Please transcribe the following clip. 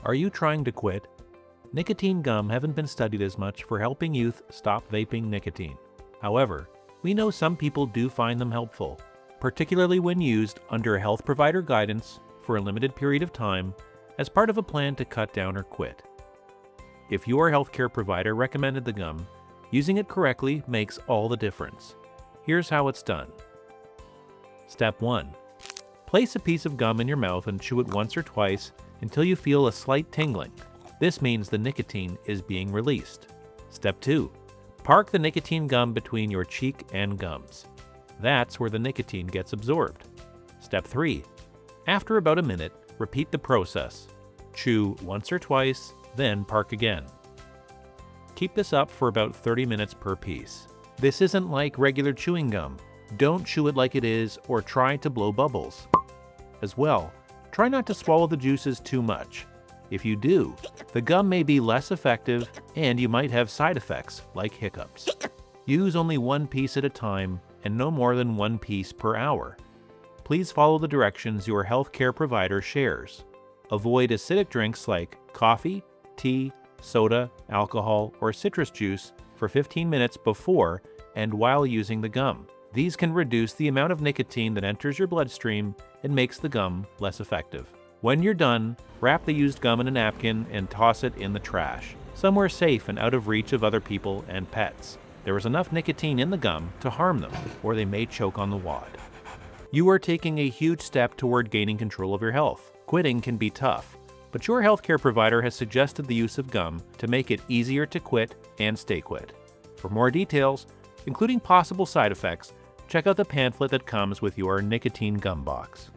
Are you trying to quit? Nicotine gum haven't been studied as much for helping youth stop vaping nicotine. However, we know some people do find them helpful, particularly when used under a health provider guidance for a limited period of time as part of a plan to cut down or quit. If your healthcare provider recommended the gum, using it correctly makes all the difference. Here's how it's done. Step 1. Place a piece of gum in your mouth and chew it once or twice until you feel a slight tingling. This means the nicotine is being released. Step 2. Park the nicotine gum between your cheek and gums. That's where the nicotine gets absorbed. Step 3. After about a minute, repeat the process. Chew once or twice, then park again. Keep this up for about 30 minutes per piece. This isn't like regular chewing gum. Don't chew it like it is or try to blow bubbles. As well, try not to swallow the juices too much. If you do, the gum may be less effective and you might have side effects like hiccups. Use only one piece at a time and no more than one piece per hour. Please follow the directions your healthcare provider shares. Avoid acidic drinks like coffee, tea, soda, alcohol, or citrus juice for 15 minutes before and while using the gum. These can reduce the amount of nicotine that enters your bloodstream and makes the gum less effective. When you're done, wrap the used gum in a napkin and toss it in the trash, somewhere safe and out of reach of other people and pets. There is enough nicotine in the gum to harm them, or they may choke on the wad. You are taking a huge step toward gaining control of your health. Quitting can be tough, but your healthcare provider has suggested the use of gum to make it easier to quit and stay quit. For more details, including possible side effects, check out the pamphlet that comes with your nicotine gum box.